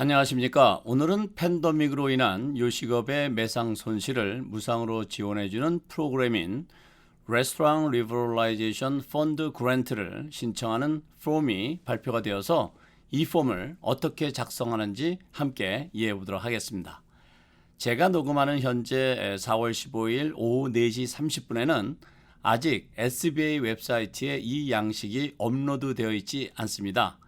안녕하십니까. 오늘은 팬데믹으로 인한 요식업의 매상 손실을 무상으로 지원해주는 프로그램인 Restaurant Revitalization Fund Grant를 신청하는 폼이 발표가 되어서 이 폼을 어떻게 작성하는지 함께 이해해 보도록 하겠습니다. 제가 녹음하는 현재 4월 15일 오후 4시 30분에는 아직 SBA 웹사이트에 이 양식이 업로드되어 있지 않습니다.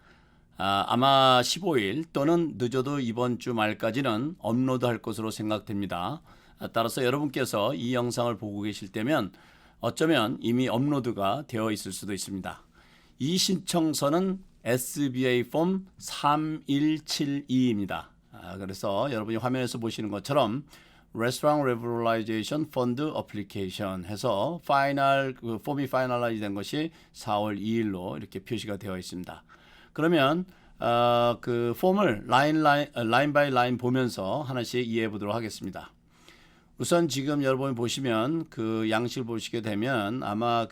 아마 15일 또는 늦어도 이번 주 말까지는 업로드할 것으로 생각됩니다. 따라서 여러분께서 이 영상을 보고 계실 때면 어쩌면 이미 업로드가 되어 있을 수도 있습니다. 이 신청서는 SBA 폼 3172입니다. 그래서 여러분이 화면에서 보시는 것처럼 Restaurant Revitalization Fund Application 해서 폼이 파이널라이즈 된 것이 4월 2일로 이렇게 표시가 되어 있습니다. 그러면 그 폼을 라인 바이 라인 보면서 하나씩 이해해 보도록 하겠습니다. 우선 지금 여러분이 보시면 그 양식을 보시게 되면 아마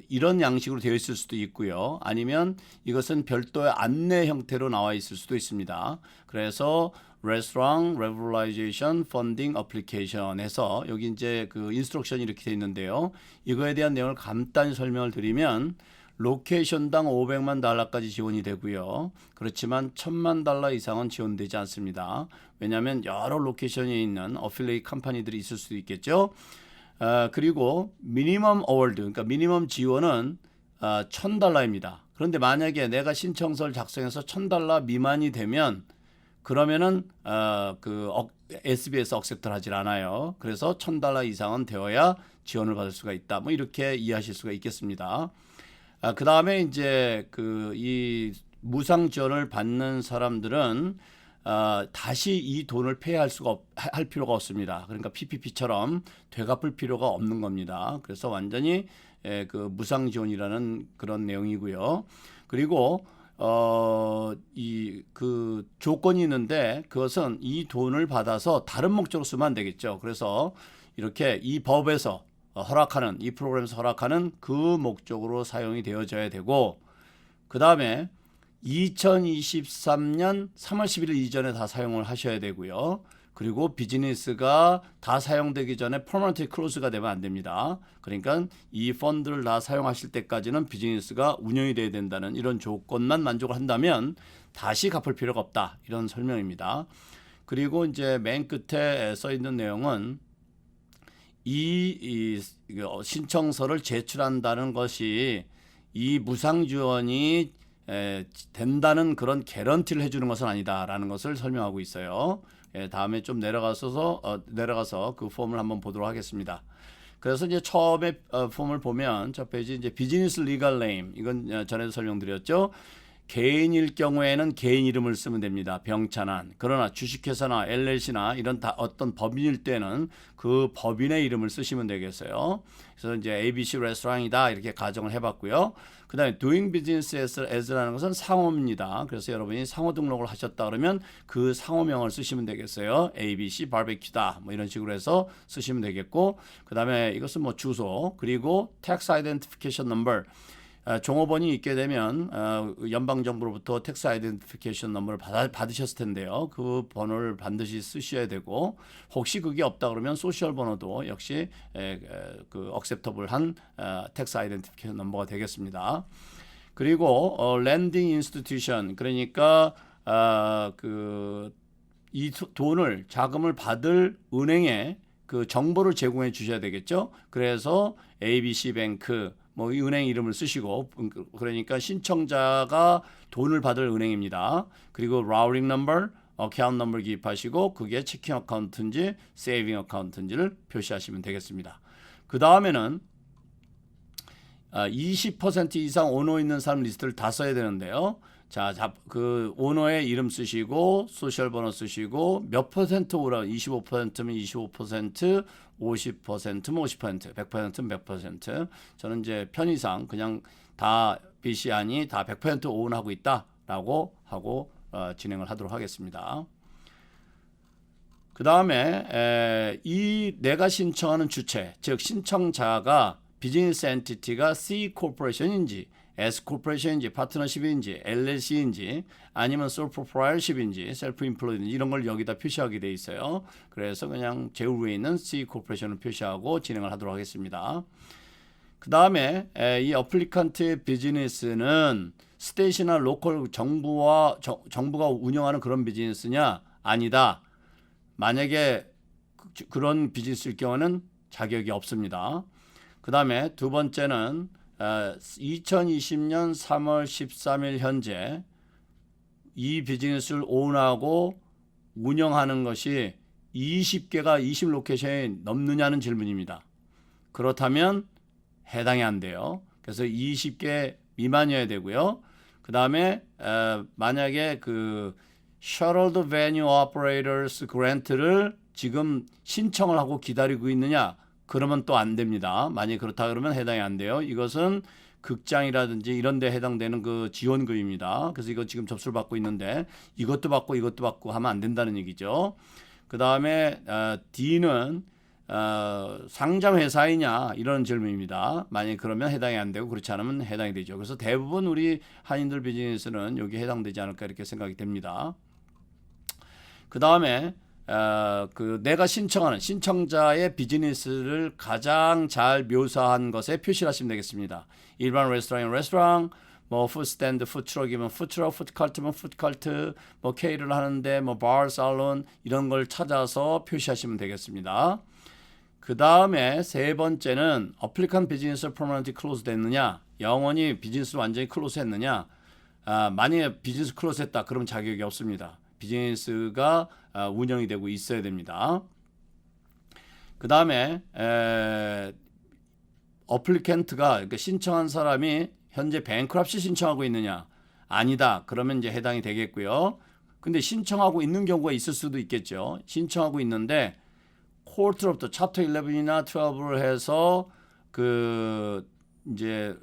이런 양식으로 되어 있을 수도 있고요. 아니면 이것은 별도의 안내 형태로 나와 있을 수도 있습니다. 그래서 Restaurant Revitalization Funding Application 해서 여기 이제 그 인스트럭션이 이렇게 되어 있는데요. 이거에 대한 내용을 간단히 설명을 드리면 로케이션당 500만 달러까지 지원이 되고요. 그렇지만 1000만 달러 이상은 지원되지 않습니다. 왜냐하면 여러 로케이션에 있는 어필리에이트 컴퍼니들이 있을 수도 있겠죠. 그리고 미니멈 어워드, 그러니까 미니멈 지원은 1000달러입니다. 그런데 만약에 내가 신청서를 작성해서 1000달러 미만이 되면 그러면은 SBS 억셉트를 하질 않아요. 그래서 1000달러 이상은 되어야 지원을 받을 수가 있다. 뭐 이렇게 이해하실 수가 있겠습니다. 그 다음에 이제 이 무상 지원을 받는 사람들은 다시 이 돈을 할 필요가 없습니다. 그러니까 PPP처럼 되갚을 필요가 없는 겁니다. 그래서 완전히 그 무상 지원이라는 그런 내용이고요. 그리고 그 조건이 있는데 그것은 이 돈을 받아서 다른 목적으로 쓰면 안 되겠죠. 그래서 이렇게 이 법에서 허락하는 이 프로그램에서 허락하는 그 목적으로 사용이 되어져야 되고 그 다음에 2023년 3월 11일 이전에 다 사용을 하셔야 되고요. 그리고 비즈니스가 다 사용되기 전에 퍼머넌트 클로즈가 되면 안 됩니다. 그러니까 이 펀드를 다 사용하실 때까지는 비즈니스가 운영이 돼야 된다는 이런 조건만 만족을 한다면 다시 갚을 필요가 없다. 이런 설명입니다. 그리고 이제 맨 끝에 써 있는 내용은 이 신청서를 제출한다는 것이 이 무상 지원이 된다는 그런 개런티를 해주는 것은 아니다라는 것을 설명하고 있어요. 다음에 좀 내려가서 그 폼을 한번 보도록 하겠습니다. 그래서 이제 처음에 폼을 보면 저 페이지 이제 비즈니스 리걸 네임 이건 전에도 설명드렸죠. 개인일 경우에는 개인 이름을 쓰면 됩니다. 병찬한. 그러나 주식회사나 LLC나 이런 어떤 법인일 때는 그 법인의 이름을 쓰시면 되겠어요. 그래서 이제 ABC 레스토랑이다 이렇게 가정을 해봤고요. 그 다음에 doing business as라는 것은 상호입니다. 그래서 여러분이 상호 등록을 하셨다 그러면 그 상호명을 쓰시면 되겠어요. ABC barbecue다 뭐 이런 식으로 해서 쓰시면 되겠고 그 다음에 이것은 뭐 주소 그리고 tax identification number 종업원이 있게 되면 연방정부로부터 텍스 아이덴티피케이션 넘버를 받으셨을 텐데요. 그 번호를 반드시 쓰셔야 되고 혹시 그게 없다 그러면 소셜 번호도 역시 그 억셉터블한 텍스 아이덴티피케이션 넘버가 되겠습니다. 그리고 랜딩 인스티튜션 그러니까 이 돈을 자금을 받을 은행에 그 정보를 제공해 주셔야 되겠죠. 그래서 ABC 뱅크 뭐 이 은행 이름을 쓰시고 그러니까 신청자가 돈을 받을 은행입니다. 그리고 라우팅 넘버, 어카운트 넘버 기입하시고 그게 체킹 어카운트인지 세이빙 어카운트인지를 표시하시면 되겠습니다. 그 다음에는 20% 이상 오너 있는 사람 리스트를 다 써야 되는데요. 자, 그 오너의 이름 쓰시고 소셜 번호 쓰시고 몇 퍼센트 오라 25%면 25%, 50%면 50%, 100%면 100%. 저는 이제 편의상 그냥 다 BC 아니 다 100% 오운하고 있다라고 하고 진행을 하도록 하겠습니다. 그 다음에 내가 신청하는 주체, 즉 신청자가 비즈니스 엔티티가 C 코퍼레이션인지 S 코퍼레이션인지 파트너십인지 LLC인지 아니면 솔 프로프라이터십인지 셀프 임플로이드인지 이런 걸 여기다 표시하게 돼 있어요. 그래서 그냥 제일 위에 있는 C 코퍼레이션을 표시하고 진행을 하도록 하겠습니다. 그 다음에 이 어플리칸트의 비즈니스는 스테이시나 로컬 정부가 운영하는 그런 비즈니스냐? 아니다. 만약에 그런 비즈니스일 경우는 자격이 없습니다. 그 다음에 두 번째는 2020년 3월 13일 현재 이 비즈니스를 오운하고 운영하는 것이 20개가 20 로케이션이 넘느냐는 질문입니다. 그렇다면 해당이 안 돼요. 그래서 20개 미만이어야 되고요. 그 다음에 만약에 그 Shuttled Venue Operators Grant를 지금 신청을 하고 기다리고 있느냐? 그러면 또 안 됩니다. 만약에 그렇다 그러면 해당이 안 돼요. 이것은 극장이라든지 이런 데 해당되는 그 지원금입니다. 그래서 이거 지금 접수를 받고 있는데 이것도 받고 하면 안 된다는 얘기죠. 그 다음에 D는 상장 회사이냐 이런 질문입니다. 만약에 그러면 해당이 안 되고 그렇지 않으면 해당이 되죠. 그래서 대부분 우리 한인들 비즈니스는 여기에 해당되지 않을까 이렇게 생각이 됩니다. 그 다음에 그 내가 신청하는 신청자의 비즈니스를 가장 잘 묘사한 것에 표시를 하시면 되겠습니다. 일반 레스토랑, 뭐 푸드스탠드, 푸드트럭이면 푸드트럭, 푸드컬트면 푸드컬트, 뭐 케이를 하는데 뭐 바, 살론 이런 걸 찾아서 표시하시면 되겠습니다. 그 다음에 세 번째는 어플리칸 비즈니스 퍼머넌트 클로즈 됐느냐, 영원히 비즈니스를 완전히 클로즈 했느냐. 만약에 비즈니스 클로즈 했다 그러면 자격이 없습니다. 비즈니스가 운영이 되고 있어야 됩니다. 그 다음에 어플리칸트가 그러니까 신청한 사람이 현재 뱅크럽시 신청하고 있느냐, 아니다 그러면 이제 해당이 되겠고요. 근데 신청하고 있는 경우가 있을 수도 있겠죠. 신청하고 있는데 코트로부터 챕터 11이나 12를 해서 그 이제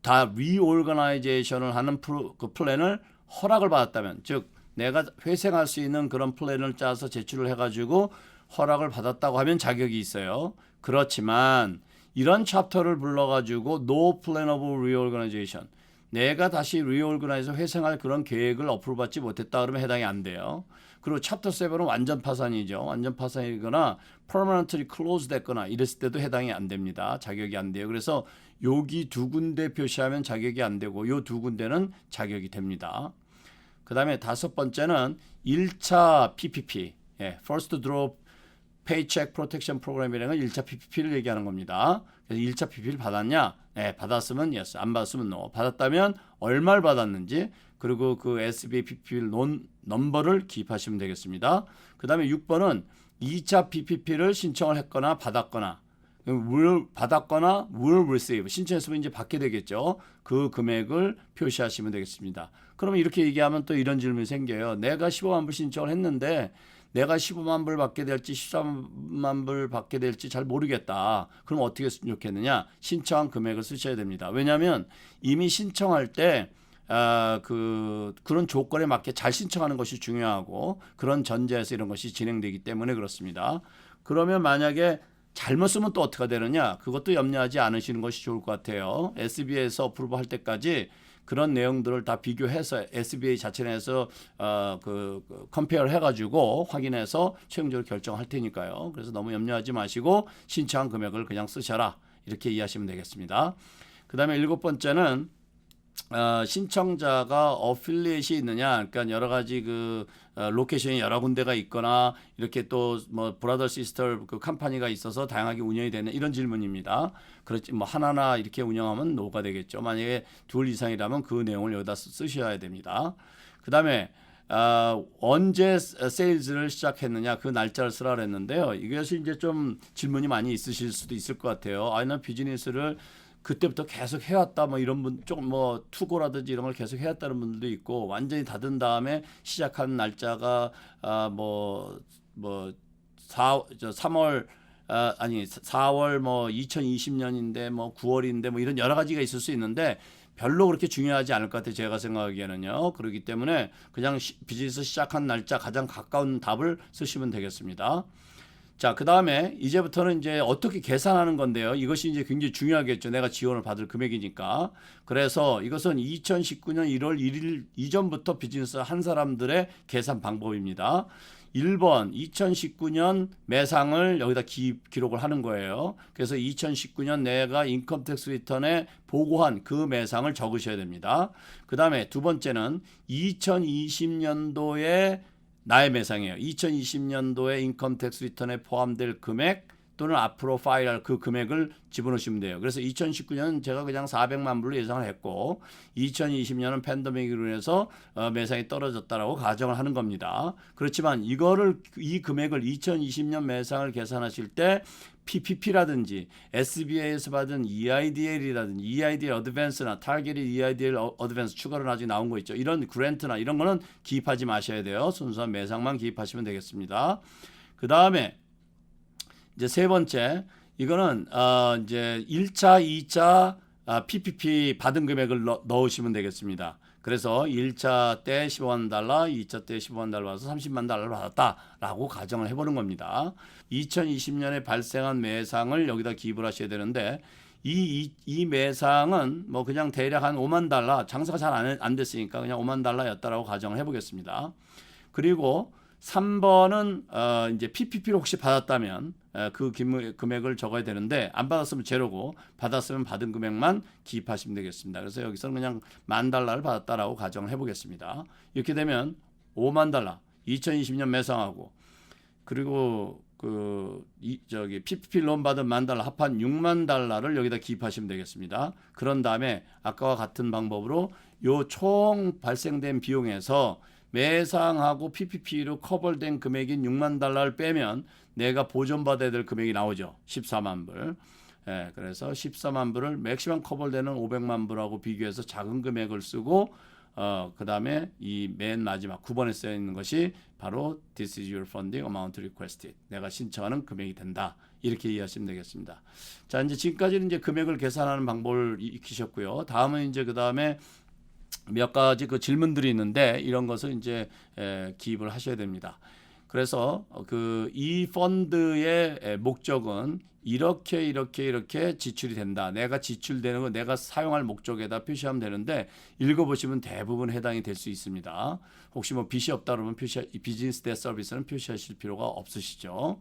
다 리오르가나이제이션을 하는 그 플랜을 허락을 받았다면, 즉 내가 회생할 수 있는 그런 플랜을 짜서 제출을 해가지고 허락을 받았다고 하면 자격이 있어요. 그렇지만 이런 챕터를 불러가지고 No Plan of Reorganization, 내가 다시 리오르가나이즈 회생할 그런 계획을 어플받지 못했다 그러면 해당이 안 돼요. 그리고 챕터 7은 완전 파산이죠. 완전 파산이거나 permanently closed 됐거나 이랬을 때도 해당이 안 됩니다. 자격이 안 돼요. 그래서 여기 두 군데 표시하면 자격이 안 되고 요 두 군데는 자격이 됩니다. 그 다음에 다섯 번째는 1차 PPP, First Drop Paycheck Protection Program이라는 건 1차 PPP를 얘기하는 겁니다. 그래서 1차 PPP를 받았냐? 네, 받았으면 yes, 안 받았으면 no. 받았다면 얼마를 받았는지, 그리고 그 SBA PPP 넘버를 기입하시면 되겠습니다. 그 다음에 6번은 2차 PPP를 신청을 했거나 받았거나, will receive, 신청했으면 이제 받게 되겠죠. 그 금액을 표시하시면 되겠습니다. 그러면 이렇게 얘기하면 또 이런 질문이 생겨요. 내가 15만 불 신청을 했는데 내가 15만 불 받게 될지 13만 불 받게 될지 잘 모르겠다. 그럼 어떻게 했으면 좋겠느냐? 신청한 금액을 쓰셔야 됩니다. 왜냐하면 이미 신청할 때 그런 조건에 맞게 잘 신청하는 것이 중요하고 그런 전제에서 이런 것이 진행되기 때문에 그렇습니다. 그러면 만약에 잘못 쓰면 또 어떻게 되느냐? 그것도 염려하지 않으시는 것이 좋을 것 같아요. SBA에서 어프로브 할 때까지 그런 내용들을 다 비교해서 SBA 자체 내에서 컴페어를 해가지고 확인해서 최종적으로 결정할 테니까요. 그래서 너무 염려하지 마시고 신청한 금액을 그냥 쓰셔라, 이렇게 이해하시면 되겠습니다. 그 다음에 7번째는 신청자가 어필리에이션이 있느냐, 그러니까 여러 가지 그 로케이션이 여러 군데가 있거나 이렇게 또 뭐 브라더 시스터 그 컴퍼니가 있어서 다양하게 운영이 되는 이런 질문입니다. 그렇지 뭐 하나나 이렇게 운영하면 노가 되겠죠. 만약에 둘 이상이라면 그 내용을 여기다 쓰셔야 됩니다. 그 다음에 언제 세일즈를 시작했느냐, 그 날짜를 쓰라 그랬는데요. 이것이 이제 좀 질문이 많이 있으실 수도 있을 것 같아요. 나 비즈니스를 그때부터 계속 해왔다, 뭐 이런 분, 조금 뭐 투고라든지 이런 걸 계속 해왔다는 분들도 있고, 완전히 닫은 다음에 시작한 날짜가 4월 뭐 2020년인데 뭐 9월인데 뭐 이런 여러 가지가 있을 수 있는데 별로 그렇게 중요하지 않을 것 같아요. 제가 생각하기에는요. 그렇기 때문에 그냥 비즈니스 시작한 날짜 가장 가까운 답을 쓰시면 되겠습니다. 자, 그 다음에 이제부터는 이제 어떻게 계산하는 건데요. 이것이 이제 굉장히 중요하겠죠. 내가 지원을 받을 금액이니까. 그래서 이것은 2019년 1월 1일 이전부터 비즈니스 한 사람들의 계산 방법입니다. 1번 2019년 매상을 여기다 기록을 하는 거예요. 그래서 2019년 내가 인컴 텍스 리턴에 보고한 그 매상을 적으셔야 됩니다. 그 다음에 두 번째는 2020년도에 나의 매상이에요. 2020년도에 인컴 텍스 리턴에 포함될 금액 또는 앞으로 파일할 그 금액을 집어넣으시면 돼요. 그래서 2019년은 제가 그냥 400만 불로 예상을 했고 2020년은 팬데믹으로 인해서 매상이 떨어졌다라고 가정을 하는 겁니다. 그렇지만 이 금액을 2020년 매상을 계산하실 때 PPP라든지 SBA에서 받은 EIDL이라든지 EIDL 어드밴스나 타겟이 EIDL 어드밴스 추가로 나중에 나온 거 있죠. 이런 그랜트나 이런 거는 기입하지 마셔야 돼요. 순수한 매상만 기입하시면 되겠습니다. 그 다음에 이제 세 번째 이거는 이제 1차, 2차 PPP 받은 금액을 넣으시면 되겠습니다. 그래서 1차 때 15만 달러, 2차 때 15만 달러 받아서 30만 달러를 받았다라고 가정을 해보는 겁니다. 2020년에 발생한 매상을 여기다 기입을 하셔야 되는데 이 매상은 뭐 그냥 대략 한 5만 달러, 장사가 잘 안 됐으니까 그냥 5만 달러였다라고 가정을 해보겠습니다. 그리고 3번은 이제 PPP를 혹시 받았다면 그 금액을 적어야 되는데 안 받았으면 제로고 받았으면 받은 금액만 기입하시면 되겠습니다. 그래서 여기서는 그냥 10,000달러를 받았다라고 가정을 해보겠습니다. 이렇게 되면 5만 달러 2020년 매상하고 그리고 PPP 론 받은 10,000달러 합한 6만 달러를 여기다 기입하시면 되겠습니다. 그런 다음에 아까와 같은 방법으로 요 총 발생된 비용에서 매상하고 PPP로 커버된 금액인 6만 달러를 빼면 내가 보존받아야 될 금액이 나오죠. 14만 불. 예, 그래서 14만 불을 맥시멈 커버되는 500만 불하고 비교해서 작은 금액을 쓰고 그 다음에 이 맨 마지막 9번에 쓰여 있는 것이 바로 This is your funding amount requested. 내가 신청하는 금액이 된다. 이렇게 이해하시면 되겠습니다. 자, 이제 지금까지는 이제 금액을 계산하는 방법을 익히셨고요. 다음은 이제 그 다음에 몇 가지 그 질문들이 있는데 이런 것을 이제 기입을 하셔야 됩니다. 그래서 이 펀드의 목적은 이렇게 지출이 된다. 내가 지출되는 거 내가 사용할 목적에다 표시하면 되는데 읽어보시면 대부분 해당이 될 수 있습니다. 혹시 뭐 빚이 없다 그러면 비즈니스 대 서비스는 표시하실 필요가 없으시죠.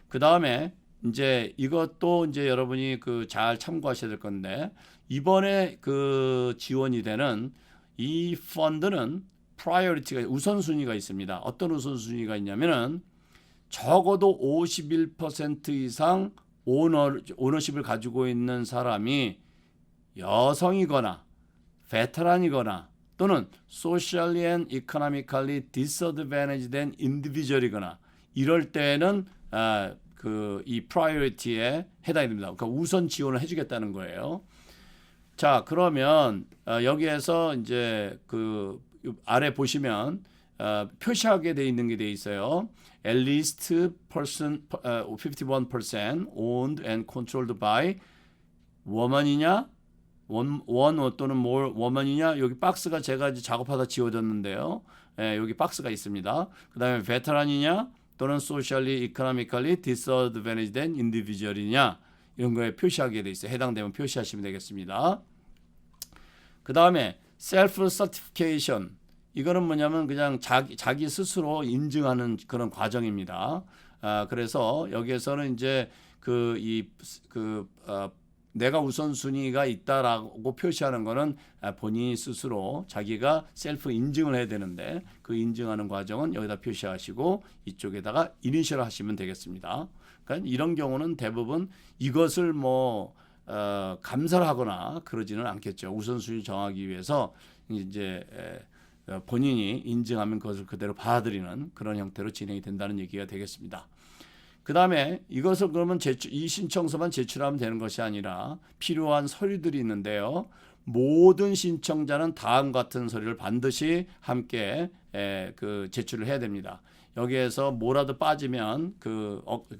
그 다음에 이제 이것도 이제 여러분이 잘 참고하셔야 될 건데 이번에 지원이 되는 이 펀드는 프라이어리티가 우선순위가 있습니다. 어떤 우선순위가 있냐면은 적어도 51% 이상 오너십을 가지고 있는 사람이 여성이거나 베테랑이거나 또는 socially and economically disadvantaged individual이거나 이럴 때는 이 프라이어리티에 해당이 됩니다. 그러니까 우선 지원을 해주겠다는 거예요. 자, 그러면 여기에서 이제 아래 보시면 표시하게 돼 있는 게 돼 있어요. At least 51% owned and controlled by woman이냐, one 또는 more woman이냐. 여기 박스가 제가 이제 작업하다 지워졌는데요. 여기 박스가 있습니다. 그 다음에 베테랑이냐 또는 socially, economically disadvantaged individual이냐. 이런 거에 표시하게 돼 있어요. 해당되면 표시하시면 되겠습니다. 그 다음에 self certification 이거는 뭐냐면 그냥 자기 스스로 인증하는 그런 과정입니다. 그래서 여기에서는 이제 내가 우선순위가 있다라고 표시하는 거는 본인이 스스로 자기가 셀프 인증을 해야 되는데 그 인증하는 과정은 여기다 표시하시고 이쪽에다가 이니셜 하시면 되겠습니다. 그러니까 이런 경우는 대부분 이것을 감사를 하거나 그러지는 않겠죠. 우선순위 정하기 위해서 이제 본인이 인증하면 그것을 그대로 받아들이는 그런 형태로 진행이 된다는 얘기가 되겠습니다. 그 다음에 이것을 그러면 이 신청서만 제출하면 되는 것이 아니라 필요한 서류들이 있는데요. 모든 신청자는 다음과 같은 서류를 반드시 함께 제출을 해야 됩니다. 여기에서 뭐라도 빠지면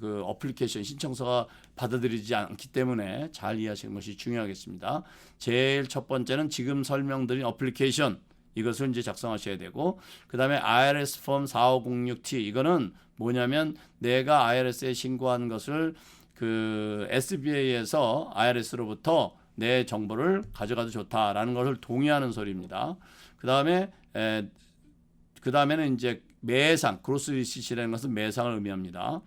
어플리케이션 신청서가 받아들이지 않기 때문에 잘 이해하시는 것이 중요하겠습니다. 제일 첫 번째는 지금 설명드린 어플리케이션 이것을 이제 작성하셔야 되고, 그 다음에 IRS 폼 4506T 이거는 뭐냐면 내가 IRS에 신고한 것을 그 SBA에서 IRS로부터 내 정보를 가져가도 좋다라는 것을 동의하는 소리입니다. 그 다음에는 이제 매상, 그로스 리시트라는 것은 매상을 의미합니다.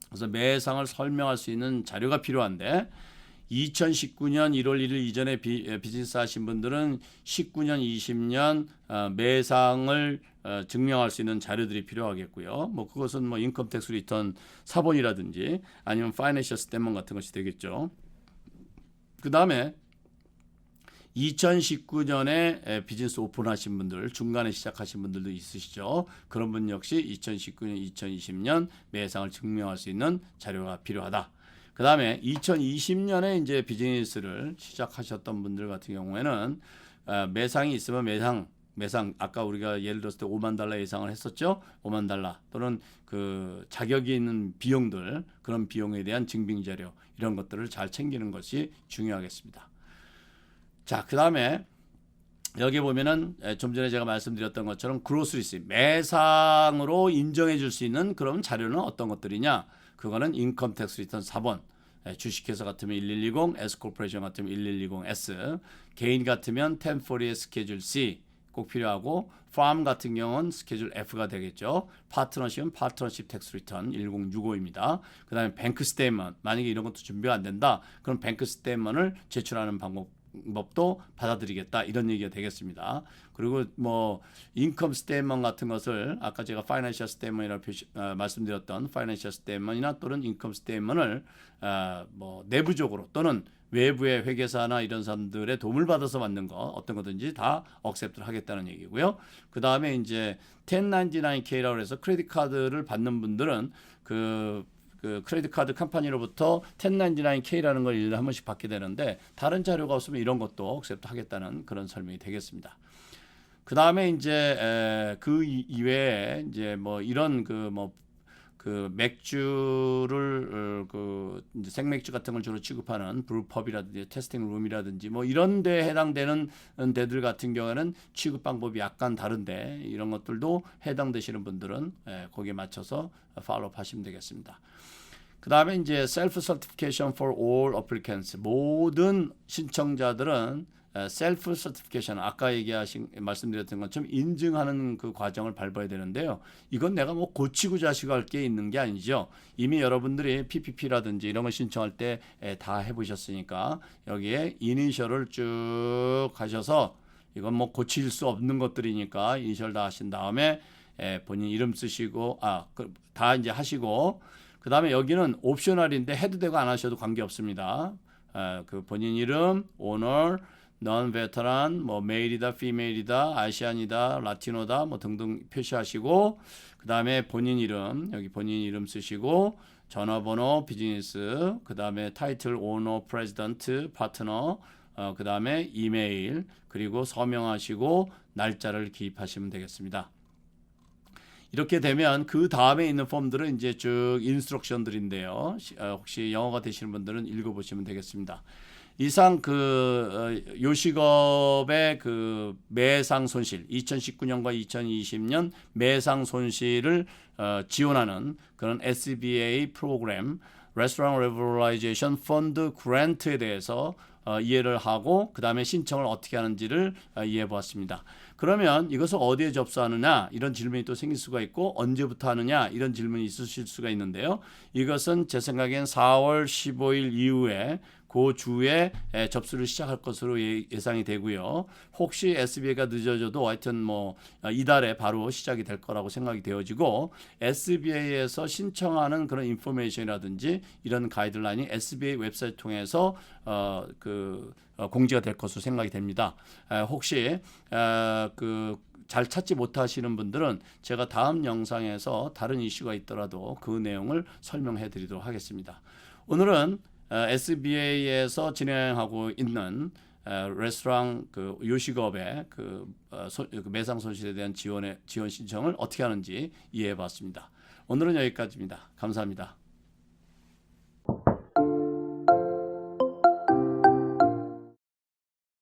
그래서 매상을 설명할 수 있는 자료가 필요한데 2019년 1월 1일 이전에 비즈니스 하신 분들은 19년, 20년 매상을 증명할 수 있는 자료들이 필요하겠고요. 뭐 그것은 뭐 인컴 텍스 리턴 사본이라든지 아니면 파이낸셜 스테트먼트 같은 것이 되겠죠. 그 다음에 2019년에 비즈니스 오픈하신 분들, 중간에 시작하신 분들도 있으시죠. 그런 분 역시 2019년, 2020년 매상을 증명할 수 있는 자료가 필요하다. 그 다음에 2020년에 이제 비즈니스를 시작하셨던 분들 같은 경우에는 매상이 있으면 매상 아까 우리가 예를 들었을 때 $50,000 예상을 했었죠. $50,000 또는 그 자격이 있는 비용들, 그런 비용에 대한 증빙 자료 이런 것들을 잘 챙기는 것이 중요하겠습니다. 자, 그 다음에 여기 보면은 좀 전에 제가 말씀드렸던 것처럼 그로스 리시트, 매상으로 인정해 줄 수 있는 그런 자료는 어떤 것들이냐? 그거는 인컴 텍스 리턴 4번, 주식회사 같으면 1120, S코퍼레이션 같으면 1120S, 개인 같으면 1040의 스케줄 C 꼭 필요하고, 팜 같은 경우는 스케줄 F가 되겠죠. 파트너십은 파트너십 텍스 리턴 1065입니다. 그 다음에 뱅크 스테이먼트, 만약에 이런 것도 준비가 안 된다, 그럼 뱅크 스테이먼트를 제출하는 방법도 받아들이겠다, 이런 얘기가 되겠습니다. 그리고 뭐 인컴 스테이먼트 같은 것을 아까 제가 파이낸셜 스테이먼트이라고 말씀드렸던 파이낸셜 스테이먼트이나 또는 인컴 스테이먼트를 뭐 내부적으로 또는 외부의 회계사나 이런 사람들의 도움을 받아서 만든 거 어떤 거든지 다 억셉트를 하겠다는 얘기고요. 그 다음에 이제 1099K라고 해서 크레딧 카드를 받는 분들은 그 크레딧 카드 컴퍼니로부터 1099K라는 걸 1년에 한 번씩 받게 되는데, 다른 자료가 없으면 이런 것도 억셉트 하겠다는 그런 설명이 되겠습니다. 그 다음에 이제 그 이외에 이제 뭐 이런 그 맥주를 이제 생맥주 같은 걸 주로 취급하는 브루펍이라든지 테스팅 룸이라든지 뭐 이런 데 해당되는 데들 같은 경우에는 취급 방법이 약간 다른데, 이런 것들도 해당되시는 분들은 거기에 맞춰서 팔로우 하시면 되겠습니다. 그 다음에 이제 셀프 서티피케이션 for all applicants, 모든 신청자들은 셀프 서티피케이션, 아까 말씀드렸던 것처럼 인증하는 그 과정을 밟아야 되는데요. 이건 내가 뭐 고치고 자시고 할 게 있는 게 아니죠. 이미 여러분들이 PPP라든지 이런 걸 신청할 때 다 해보셨으니까 여기에 이니셜을 쭉 하셔서, 이건 뭐 고칠 수 없는 것들이니까 이니셜 다 하신 다음에 본인 이름 쓰시고 다 이제 하시고, 그 다음에 여기는 옵셔널인데 해도 되고 안 하셔도 관계 없습니다. 그 본인 이름, 오너, non 베테랑, 뭐 메일이다, 피메일이다, 아시안이다, 라티노다, 뭐 등등 표시하시고, 그 다음에 본인 이름, 여기 본인 이름 쓰시고, 전화번호, 비즈니스, 그 다음에 타이틀, 오너, 프레지던트, 파트너, 그 다음에 이메일, 그리고 서명하시고 날짜를 기입하시면 되겠습니다. 이렇게 되면 그 다음에 있는 폼들은 이제 쭉 인스트럭션들인데요. 혹시 영어가 되시는 분들은 읽어보시면 되겠습니다. 이상 요식업의 그 매상 손실, 2019년과 2020년 매상 손실을 지원하는 그런 SBA 프로그램, Restaurant Revitalization Fund Grant에 대해서 이해를 하고, 그 다음에 신청을 어떻게 하는지를 이해해 보았습니다. 그러면 이것을 어디에 접수하느냐, 이런 질문이 또 생길 수가 있고, 언제부터 하느냐, 이런 질문이 있으실 수가 있는데요. 이것은 제 생각엔 4월 15일 이후에 그 주에 접수를 시작할 것으로 예상이 되고요. 혹시 SBA가 늦어져도 하여튼 뭐 이달에 바로 시작이 될 거라고 생각이 되어지고, SBA에서 신청하는 그런 인포메이션이라든지 이런 가이드라인이 SBA 웹사이트 통해서 공지가 될 것으로 생각이 됩니다. 혹시 잘 찾지 못하시는 분들은 제가 다음 영상에서 다른 이슈가 있더라도 그 내용을 설명해 드리도록 하겠습니다. 오늘은 SBA에서 진행하고 있는 레스토랑 요식업의 매상 손실에 대한 지원 신청을 어떻게 하는지 이해해 봤습니다. 오늘은 여기까지입니다. 감사합니다.